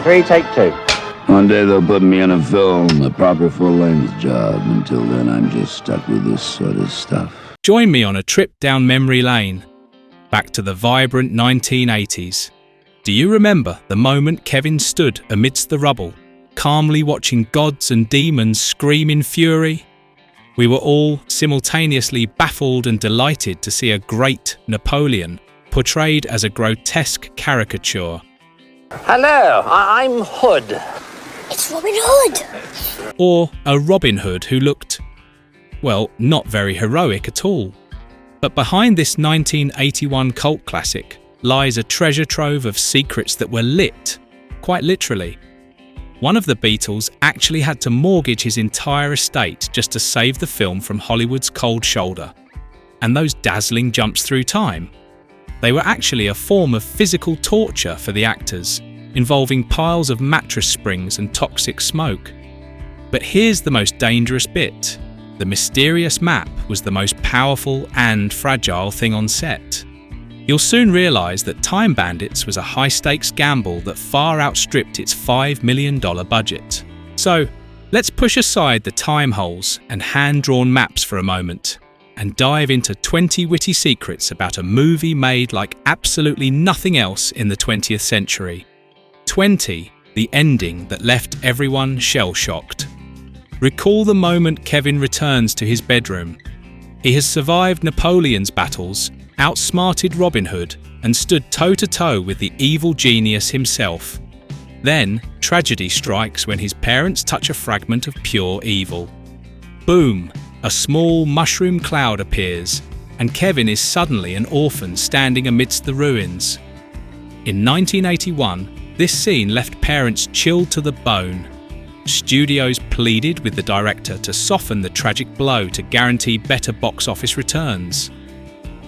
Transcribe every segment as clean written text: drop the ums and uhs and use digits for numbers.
three, take two. One day they'll put me in a film, a proper full-length job. Until then, I'm just stuck with this sort of stuff. Join me on a trip down memory lane, back to the vibrant 1980s. Do you remember the moment Kevin stood amidst the rubble, calmly watching gods and demons scream in fury? We were all simultaneously baffled and delighted to see a great Napoleon portrayed as a grotesque caricature. Hello, I'm Hood. It's Robin Hood! Or a Robin Hood who looked, well, not very heroic at all. But behind this 1981 cult classic lies a treasure trove of secrets that were lit, quite literally. One of the Beatles actually had to mortgage his entire estate just to save the film from Hollywood's cold shoulder. And those dazzling jumps through time, they were actually a form of physical torture for the actors, involving piles of mattress springs and toxic smoke. But here's the most dangerous bit. The mysterious map was the most powerful and fragile thing on set. You'll soon realise that Time Bandits was a high-stakes gamble that far outstripped its $5 million budget. So, let's push aside the time holes and hand-drawn maps for a moment, and dive into 20 witty secrets about a movie made like absolutely nothing else in the 20th century. 20, the ending that left everyone shell-shocked. Recall the moment Kevin returns to his bedroom. He has survived Napoleon's battles, outsmarted Robin Hood, and stood toe-to-toe with the evil genius himself. Then, tragedy strikes when his parents touch a fragment of pure evil. Boom! A small mushroom cloud appears, and Kevin is suddenly an orphan standing amidst the ruins. In 1981, this scene left parents chilled to the bone. Studios pleaded with the director to soften the tragic blow to guarantee better box office returns.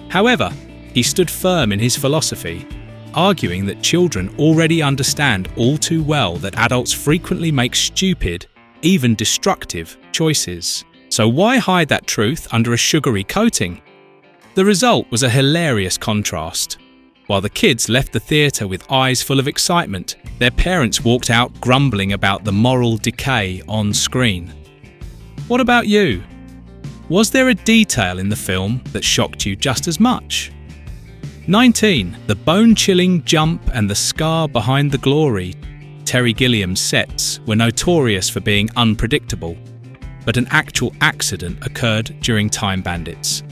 However, he stood firm in his philosophy, arguing that children already understand all too well that adults frequently make stupid, even destructive, choices. So why hide that truth under a sugary coating? The result was a hilarious contrast. While the kids left the theatre with eyes full of excitement, their parents walked out grumbling about the moral decay on screen. What about you? Was there a detail in the film that shocked you just as much? 19. The bone-chilling jump and the scar behind the glory. Terry Gilliam's sets were notorious for being unpredictable, but an actual accident occurred during Time Bandits.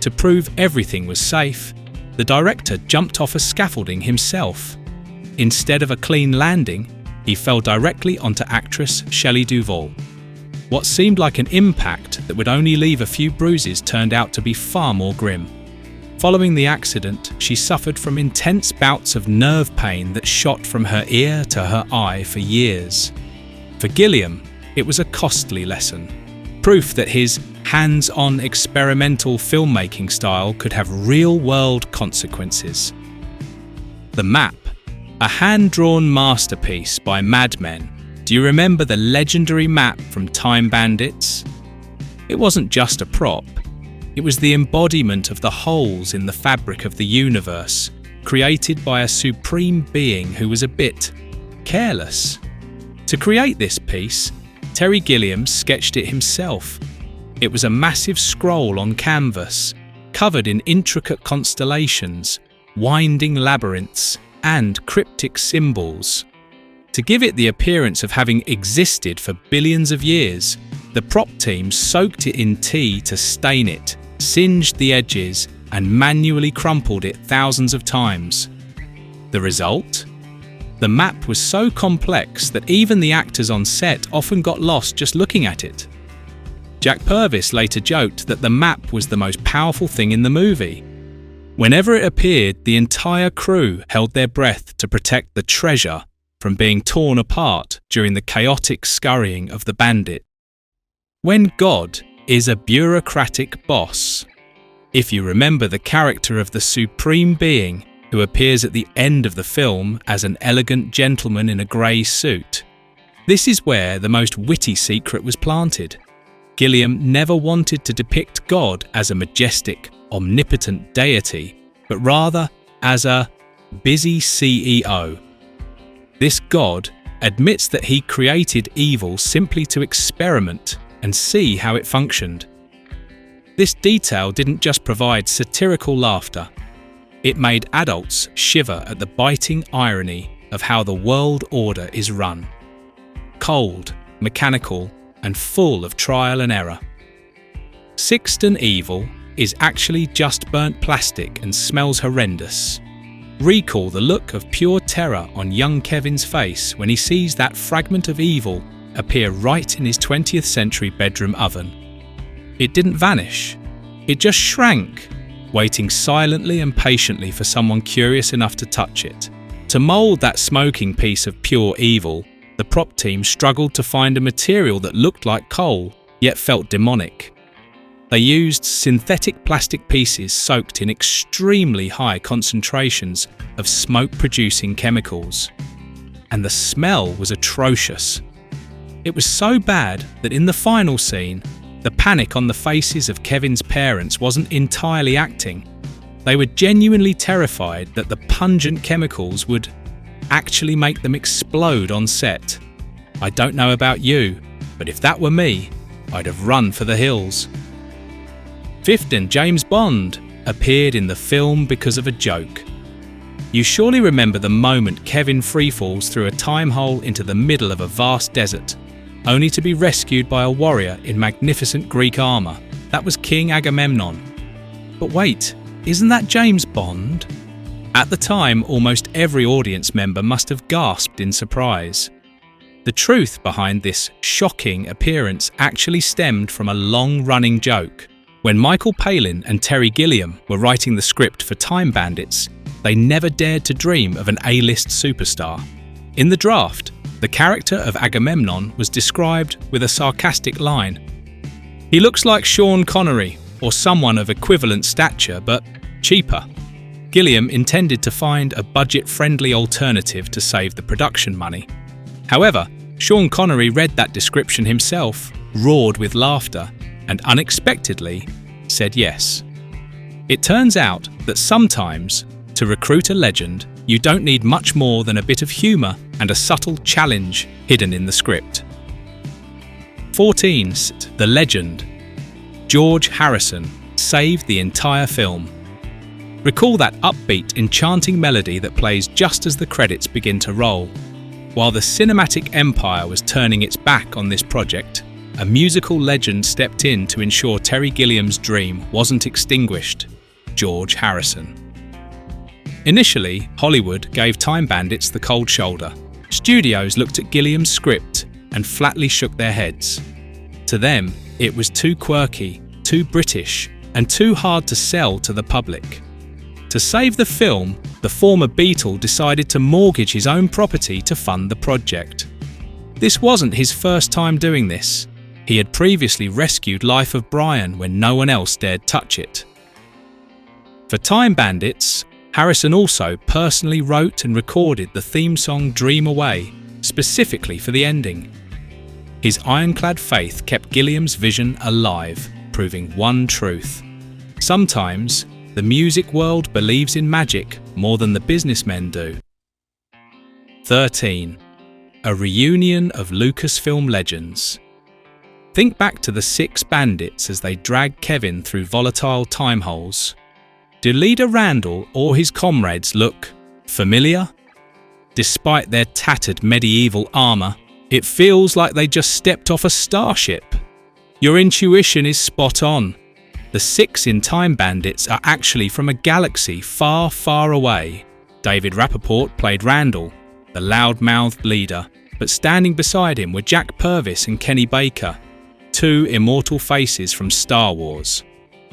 To prove everything was safe, the director jumped off a scaffolding himself. Instead of a clean landing, he fell directly onto actress Shelley Duvall. What seemed like an impact that would only leave a few bruises turned out to be far more grim. Following the accident, she suffered from intense bouts of nerve pain that shot from her ear to her eye for years. For Gilliam, it was a costly lesson. Proof that his hands-on experimental filmmaking style could have real-world consequences. The Map, a hand-drawn masterpiece by madmen. Do you remember the legendary map from Time Bandits? It wasn't just a prop. It was the embodiment of the holes in the fabric of the universe, created by a supreme being who was a bit careless. To create this piece, Terry Gilliam sketched it himself. It was a massive scroll on canvas, covered in intricate constellations, winding labyrinths, and cryptic symbols. To give it the appearance of having existed for billions of years, the prop team soaked it in tea to stain it, singed the edges, and manually crumpled it thousands of times. The result? The map was so complex that even the actors on set often got lost just looking at it. Jack Purvis later joked that the map was the most powerful thing in the movie. Whenever it appeared, the entire crew held their breath to protect the treasure from being torn apart during the chaotic scurrying of the bandit. When God is a bureaucratic boss. If you remember the character of the supreme being who appears at the end of the film as an elegant gentleman in a grey suit, this is where the most witty secret was planted. Gilliam never wanted to depict God as a majestic, omnipotent deity, but rather as a busy CEO. This God admits that he created evil simply to experiment and see how it functioned. This detail didn't just provide satirical laughter, it made adults shiver at the biting irony of how the world order is run. Cold, mechanical, and full of trial and error. Sixten Evil is actually just burnt plastic and smells horrendous. Recall the look of pure terror on young Kevin's face when he sees that fragment of evil appear right in his 20th century bedroom oven. It didn't vanish, it just shrank, waiting silently and patiently for someone curious enough to touch it. To mould that smoking piece of pure evil, the prop team struggled to find a material that looked like coal, yet felt demonic. They used synthetic plastic pieces soaked in extremely high concentrations of smoke-producing chemicals. And the smell was atrocious. It was so bad that in the final scene, the panic on the faces of Kevin's parents wasn't entirely acting. They were genuinely terrified that the pungent chemicals would actually make them explode on set. I don't know about you, but if that were me, I'd have run for the hills. Fifth, James Bond appeared in the film because of a joke. You surely remember the moment Kevin freefalls through a time hole into the middle of a vast desert, only to be rescued by a warrior in magnificent Greek armour. That was King Agamemnon. But wait, isn't that James Bond? At the time, almost every audience member must have gasped in surprise. The truth behind this shocking appearance actually stemmed from a long-running joke. When Michael Palin and Terry Gilliam were writing the script for Time Bandits, they never dared to dream of an A-list superstar. In the draft, the character of Agamemnon was described with a sarcastic line. He looks like Sean Connery, or someone of equivalent stature, but cheaper. Gilliam intended to find a budget-friendly alternative to save the production money. However, Sean Connery read that description himself, roared with laughter, and unexpectedly said yes. It turns out that sometimes, to recruit a legend, you don't need much more than a bit of humour and a subtle challenge hidden in the script. 14. The legend. George Harrison saved the entire film. Recall that upbeat, enchanting melody that plays just as the credits begin to roll. While the cinematic empire was turning its back on this project, a musical legend stepped in to ensure Terry Gilliam's dream wasn't extinguished: George Harrison. Initially, Hollywood gave Time Bandits the cold shoulder. Studios looked at Gilliam's script and flatly shook their heads. To them, it was too quirky, too British, and too hard to sell to the public. To save the film, the former Beatle decided to mortgage his own property to fund the project. This wasn't his first time doing this. He had previously rescued Life of Brian when no one else dared touch it. For Time Bandits, Harrison also personally wrote and recorded the theme song Dream Away, specifically for the ending. His ironclad faith kept Gilliam's vision alive, proving one truth. Sometimes, the music world believes in magic more than the businessmen do. 13. A reunion of Lucasfilm legends. Think back to the 6 bandits as they drag Kevin through volatile time holes. Do leader Randall or his comrades look familiar? Despite their tattered medieval armour, it feels like they just stepped off a starship. Your intuition is spot on. The 6 in Time Bandits are actually from a galaxy far, far away. David Rappaport played Randall, the loud-mouthed leader, but standing beside him were Jack Purvis and Kenny Baker, 2 immortal faces from Star Wars.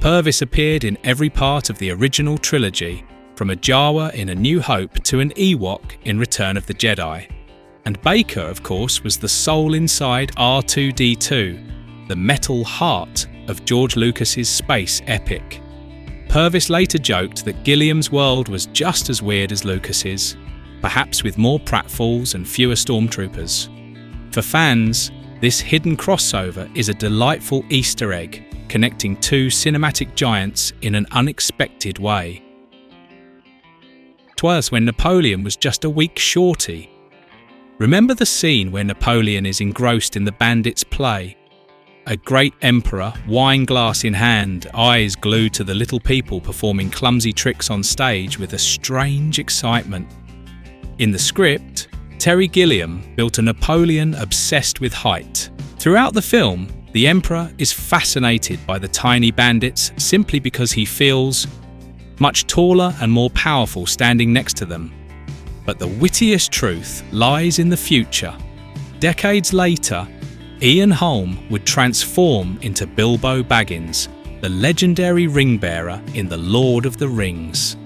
Purvis appeared in every part of the original trilogy, from a Jawa in A New Hope to an Ewok in Return of the Jedi. And Baker, of course, was the soul inside R2-D2, the metal heart of George Lucas's space epic. Purvis later joked that Gilliam's world was just as weird as Lucas's, perhaps with more pratfalls and fewer stormtroopers. For fans, this hidden crossover is a delightful Easter egg, connecting 2 cinematic giants in an unexpected way. 'Twas when Napoleon was just a week shorty. Remember the scene where Napoleon is engrossed in the bandits' play? A great emperor, wine glass in hand, eyes glued to the little people performing clumsy tricks on stage with a strange excitement. In the script, Terry Gilliam built a Napoleon obsessed with height. Throughout the film, the emperor is fascinated by the tiny bandits simply because he feels much taller and more powerful standing next to them. But the wittiest truth lies in the future. Decades later, Ian Holm would transform into Bilbo Baggins, the legendary ring-bearer in The Lord of the Rings.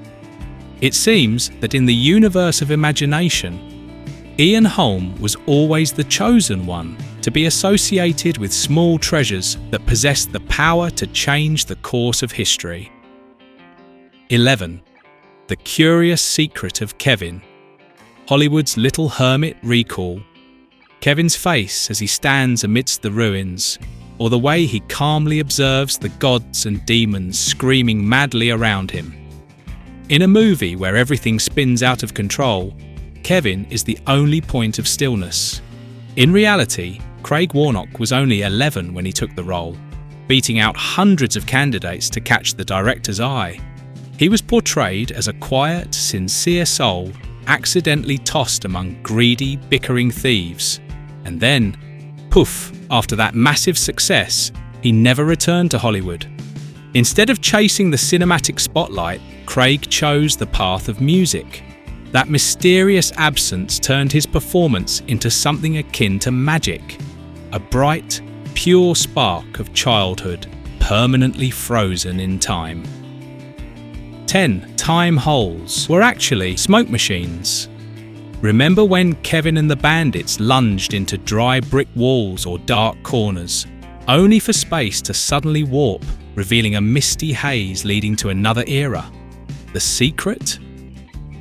It seems that in the universe of imagination, Ian Holm was always the chosen one to be associated with small treasures that possess the power to change the course of history. 11. The Curious Secret of Kevin. Hollywood's little hermit recall. Kevin's face as he stands amidst the ruins, or the way he calmly observes the gods and demons screaming madly around him. In a movie where everything spins out of control, Kevin is the only point of stillness. In reality, Craig Warnock was only 11 when he took the role, beating out hundreds of candidates to catch the director's eye. He was portrayed as a quiet, sincere soul accidentally tossed among greedy, bickering thieves. And then, poof, after that massive success, he never returned to Hollywood. Instead of chasing the cinematic spotlight, Craig chose the path of music. That mysterious absence turned his performance into something akin to magic, a bright, pure spark of childhood, permanently frozen in time. 10 time holes were actually smoke machines. Remember when Kevin and the bandits lunged into dry brick walls or dark corners, only for space to suddenly warp, revealing a misty haze leading to another era? The secret?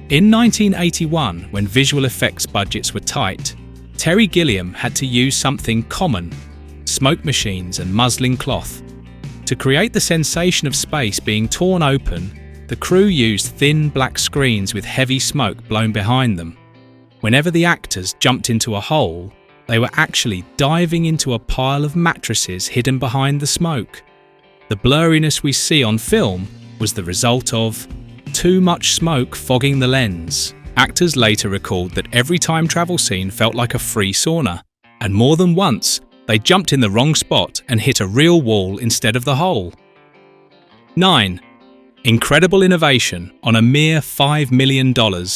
In 1981, when visual effects budgets were tight, Terry Gilliam had to use something common: smoke machines and muslin cloth. To create the sensation of space being torn open, the crew used thin black screens with heavy smoke blown behind them. Whenever the actors jumped into a hole, they were actually diving into a pile of mattresses hidden behind the smoke. The blurriness we see on film was the result of too much smoke fogging the lens. Actors later recalled that every time travel scene felt like a free sauna, and more than once, they jumped in the wrong spot and hit a real wall instead of the hole. 9. Incredible innovation. On a mere $5 million,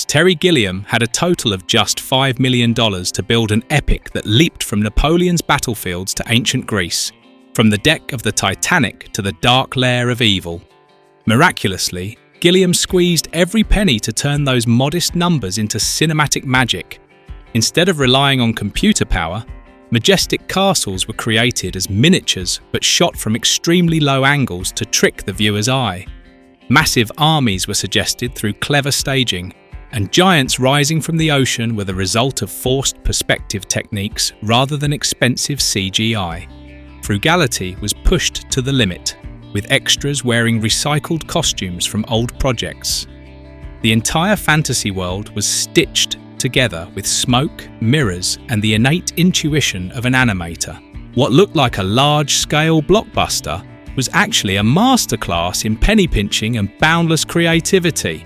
Terry Gilliam had a total of just $5 million to build an epic that leaped from Napoleon's battlefields to ancient Greece, from the deck of the Titanic to the dark lair of evil. Miraculously, Gilliam squeezed every penny to turn those modest numbers into cinematic magic. Instead of relying on computer power, majestic castles were created as miniatures but shot from extremely low angles to trick the viewer's eye. Massive armies were suggested through clever staging, and giants rising from the ocean were the result of forced perspective techniques rather than expensive CGI. Frugality was pushed to the limit, with extras wearing recycled costumes from old projects. The entire fantasy world was stitched together with smoke, mirrors, and the innate intuition of an animator. What looked like a large-scale blockbuster was actually a masterclass in penny-pinching and boundless creativity.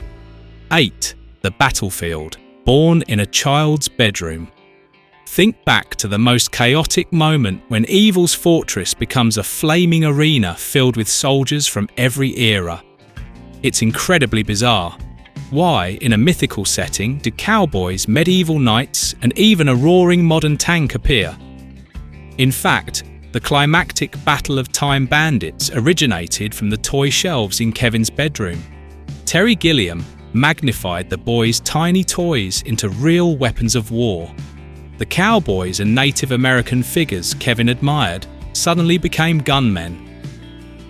8. The battlefield, born in a child's bedroom. Think back to the most chaotic moment when evil's fortress becomes a flaming arena filled with soldiers from every era. It's incredibly bizarre. Why, in a mythical setting, do cowboys, medieval knights, and even a roaring modern tank appear? In fact, the climactic Battle of Time Bandits originated from the toy shelves in Kevin's bedroom. Terry Gilliam magnified the boys' tiny toys into real weapons of war. The cowboys and Native American figures Kevin admired suddenly became gunmen.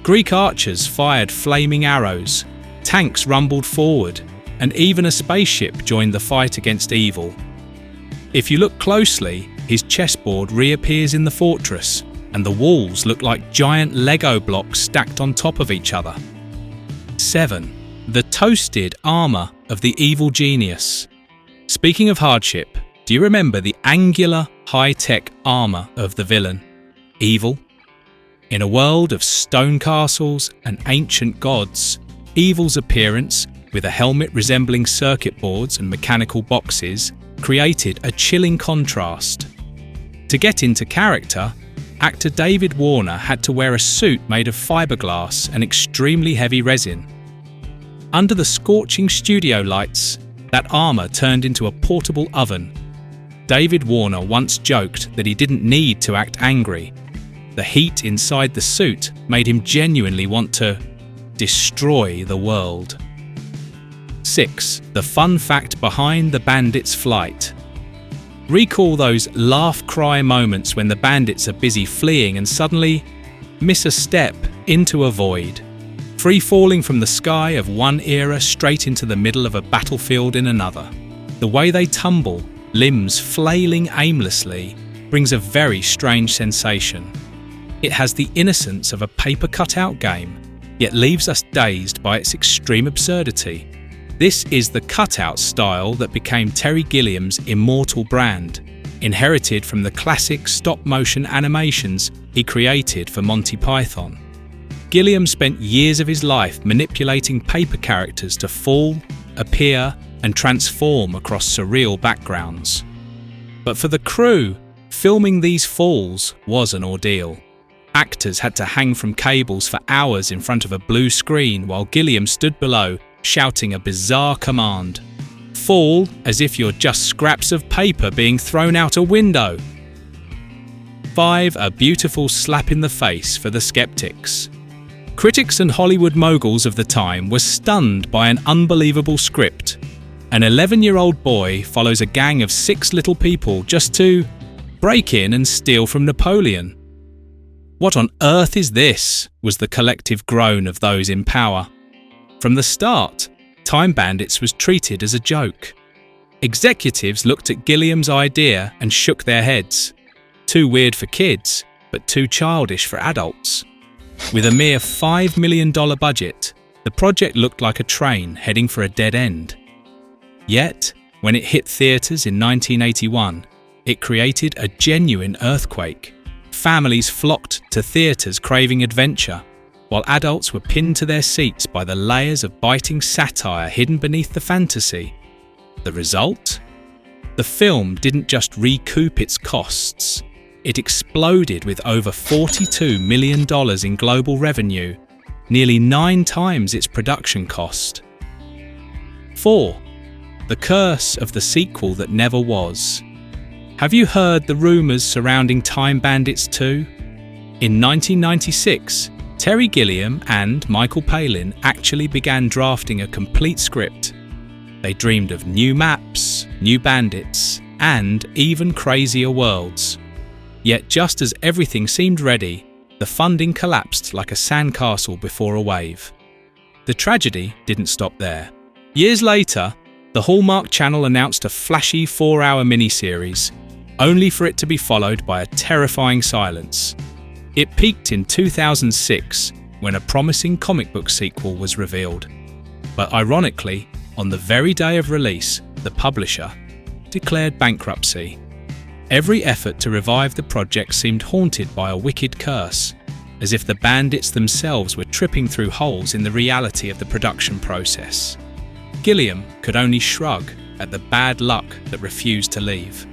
Greek archers fired flaming arrows, tanks rumbled forward, and even a spaceship joined the fight against evil. If you look closely, his chessboard reappears in the fortress, and the walls look like giant Lego blocks stacked on top of each other. 7. The toasted armour of the evil genius. Speaking of hardship, Do you remember the angular, high-tech armour of the villain? Evil? In a world of stone castles and ancient gods, Evil's appearance, with a helmet resembling circuit boards and mechanical boxes, created a chilling contrast. To get into character, actor David Warner had to wear a suit made of fiberglass and extremely heavy resin. Under the scorching studio lights, that armour turned into a portable oven. David Warner once joked that he didn't need to act angry. The heat inside the suit made him genuinely want to destroy the world. 6. The fun fact behind the bandits' flight. Recall those laugh-cry moments when the bandits are busy fleeing and suddenly miss a step into a void, free-falling from the sky of one era straight into the middle of a battlefield in another. The way they tumble, limbs flailing aimlessly, brings a very strange sensation. It has the innocence of a paper cutout game, yet leaves us dazed by its extreme absurdity. This is the cutout style that became Terry Gilliam's immortal brand, inherited from the classic stop-motion animations he created for Monty Python. Gilliam spent years of his life manipulating paper characters to fall, appear, and transform across surreal backgrounds. But for the crew, filming these falls was an ordeal. Actors had to hang from cables for hours in front of a blue screen while Gilliam stood below shouting a bizarre command. Fall as if you're just scraps of paper being thrown out a window. 5. A beautiful slap in the face for the skeptics. Critics and Hollywood moguls of the time were stunned by an unbelievable script. An 11-year-old boy follows a gang of 6 little people just to break in and steal from Napoleon. What on earth is this? Was the collective groan of those in power. From the start, Time Bandits was treated as a joke. Executives looked at Gilliam's idea and shook their heads. Too weird for kids, but too childish for adults. With a mere $5 million budget, the project looked like a train heading for a dead end. Yet, when it hit theatres in 1981, it created a genuine earthquake. Families flocked to theatres craving adventure, while adults were pinned to their seats by the layers of biting satire hidden beneath the fantasy. The result? The film didn't just recoup its costs. It exploded with over $42 million in global revenue, nearly 9 times its production cost. 4. The curse of the sequel that never was. Have you heard the rumours surrounding Time Bandits 2? In 1996, Terry Gilliam and Michael Palin actually began drafting a complete script. They dreamed of new maps, new bandits, and even crazier worlds. Yet just as everything seemed ready, the funding collapsed like a sandcastle before a wave. The tragedy didn't stop there. Years later, the Hallmark Channel announced a flashy 4-hour miniseries, only for it to be followed by a terrifying silence. It peaked in 2006 when a promising comic book sequel was revealed. But ironically, on the very day of release, the publisher declared bankruptcy. Every effort to revive the project seemed haunted by a wicked curse, as if the bandits themselves were tripping through holes in the reality of the production process. Gilliam could only shrug at the bad luck that refused to leave.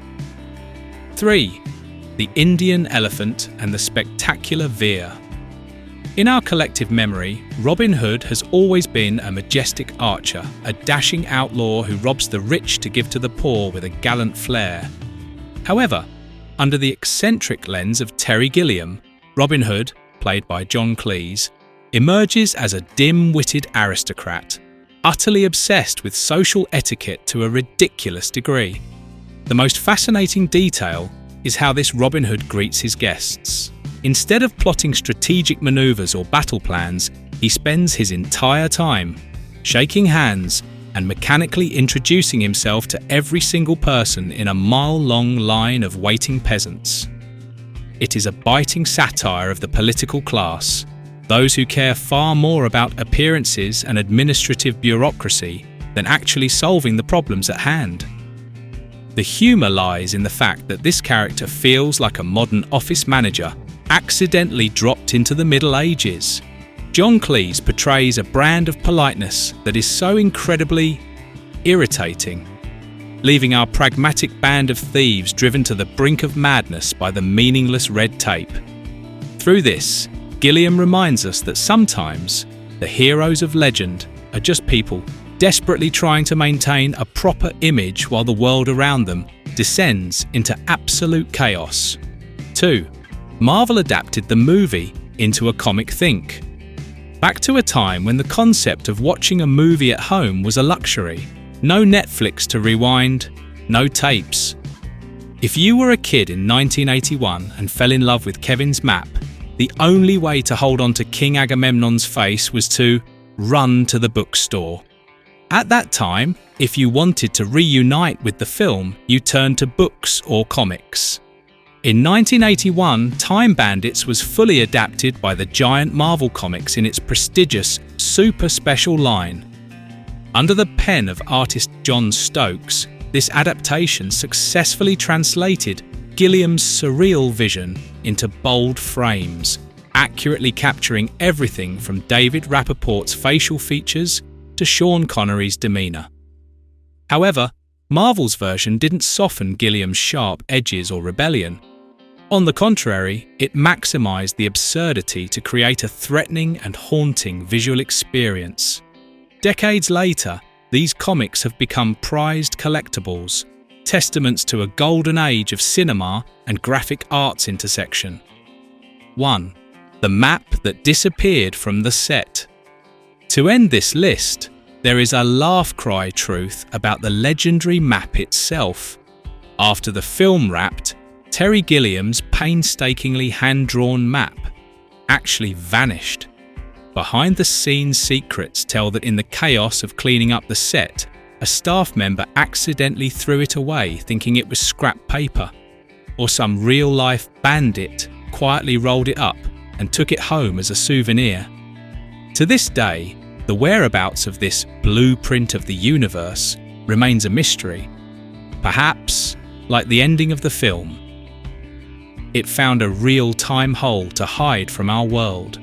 3. The Indian Elephant and the Spectacular Veer. In our collective memory, Robin Hood has always been a majestic archer, a dashing outlaw who robs the rich to give to the poor with a gallant flair. However, under the eccentric lens of Terry Gilliam, Robin Hood, played by John Cleese, emerges as a dim-witted aristocrat, utterly obsessed with social etiquette to a ridiculous degree. The most fascinating detail is how this Robin Hood greets his guests. Instead of plotting strategic maneuvers or battle plans, he spends his entire time shaking hands and mechanically introducing himself to every single person in a mile-long line of waiting peasants. It is a biting satire of the political class, those who care far more about appearances and administrative bureaucracy than actually solving the problems at hand. The humour lies in the fact that this character feels like a modern office manager accidentally dropped into the Middle Ages. John Cleese portrays a brand of politeness that is so incredibly irritating, leaving our pragmatic band of thieves driven to the brink of madness by the meaningless red tape. Through this, Gilliam reminds us that sometimes the heroes of legend are just people desperately trying to maintain a proper image while the world around them descends into absolute chaos. 2. Marvel adapted the movie into a comic think. Back to a time when the concept of watching a movie at home was a luxury. No Netflix to rewind, no tapes. If you were a kid in 1981 and fell in love with Kevin's map, the only way to hold on to King Agamemnon's face was to run to the bookstore. At that time, if you wanted to reunite with the film, you turned to books or comics. In 1981, Time Bandits was fully adapted by the giant Marvel Comics in its prestigious Super Special line. Under the pen of artist John Stokes, this adaptation successfully translated Gilliam's surreal vision into bold frames, accurately capturing everything from David Rappaport's facial features to Sean Connery's demeanour. However, Marvel's version didn't soften Gilliam's sharp edges or rebellion. On the contrary, it maximised the absurdity to create a threatening and haunting visual experience. Decades later, these comics have become prized collectibles, testaments to a golden age of cinema and graphic arts intersection. 1. The map that disappeared from the set. To end this list, there is a laugh cry truth about the legendary map itself. After the film wrapped, Terry Gilliam's painstakingly hand-drawn map actually vanished. Behind-the-scenes secrets tell that in the chaos of cleaning up the set, a staff member accidentally threw it away thinking it was scrap paper, or some real-life bandit quietly rolled it up and took it home as a souvenir. To this day, the whereabouts of this blueprint of the universe remains a mystery. Perhaps, like the ending of the film, it found a real time hole to hide from our world.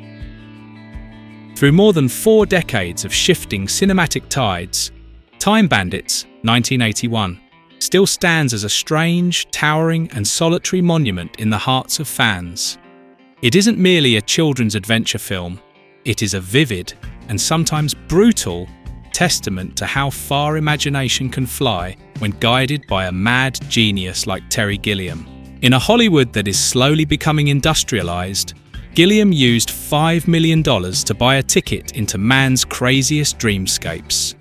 Through more than 4 decades of shifting cinematic tides, Time Bandits, 1981, still stands as a strange, towering and solitary monument in the hearts of fans. It isn't merely a children's adventure film, it is a vivid and sometimes brutal testament to how far imagination can fly when guided by a mad genius like Terry Gilliam. In a Hollywood that is slowly becoming industrialized, Gilliam used $5 million to buy a ticket into man's craziest dreamscapes.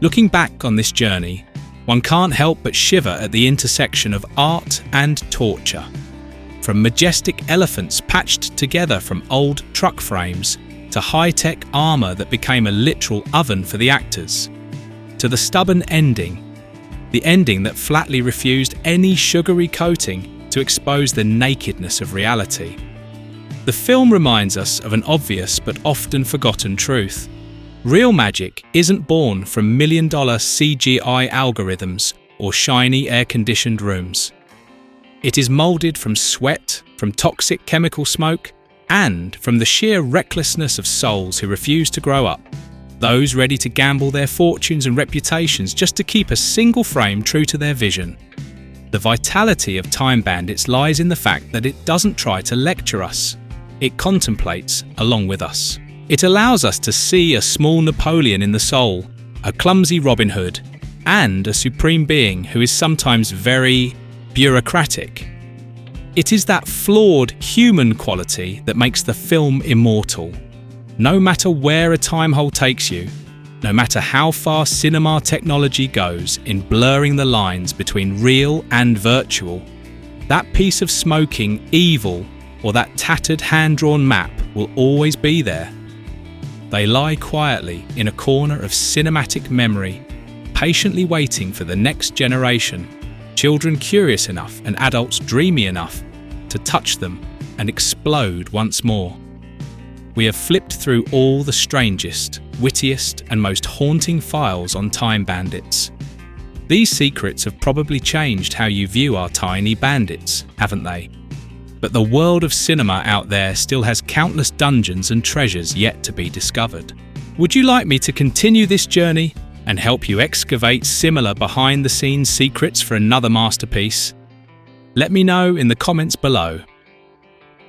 Looking back on this journey, one can't help but shiver at the intersection of art and torture. From majestic elephants patched together from old truck frames, to high-tech armour that became a literal oven for the actors, to the stubborn ending, the ending that flatly refused any sugary coating to expose the nakedness of reality. The film reminds us of an obvious but often forgotten truth. Real magic isn't born from million-dollar CGI algorithms or shiny air-conditioned rooms. It is moulded from sweat, from toxic chemical smoke, and from the sheer recklessness of souls who refuse to grow up, those ready to gamble their fortunes and reputations just to keep a single frame true to their vision. The vitality of Time Bandits lies in the fact that it doesn't try to lecture us. It contemplates along with us. It allows us to see a small Napoleon in the soul, a clumsy Robin Hood, and a supreme being who is sometimes very bureaucratic. It is that flawed human quality that makes the film immortal. No matter where a time hole takes you, no matter how far cinema technology goes in blurring the lines between real and virtual, that piece of smoking evil or that tattered hand-drawn map will always be there. They lie quietly in a corner of cinematic memory, patiently waiting for the next generation, children curious enough and adults dreamy enough to touch them and explode once more. We have flipped through all the strangest, wittiest and most haunting files on Time Bandits. These secrets have probably changed how you view our tiny bandits, haven't they? But the world of cinema out there still has countless dungeons and treasures yet to be discovered. Would you like me to continue this journey and help you excavate similar behind-the-scenes secrets for another masterpiece? Let me know in the comments below.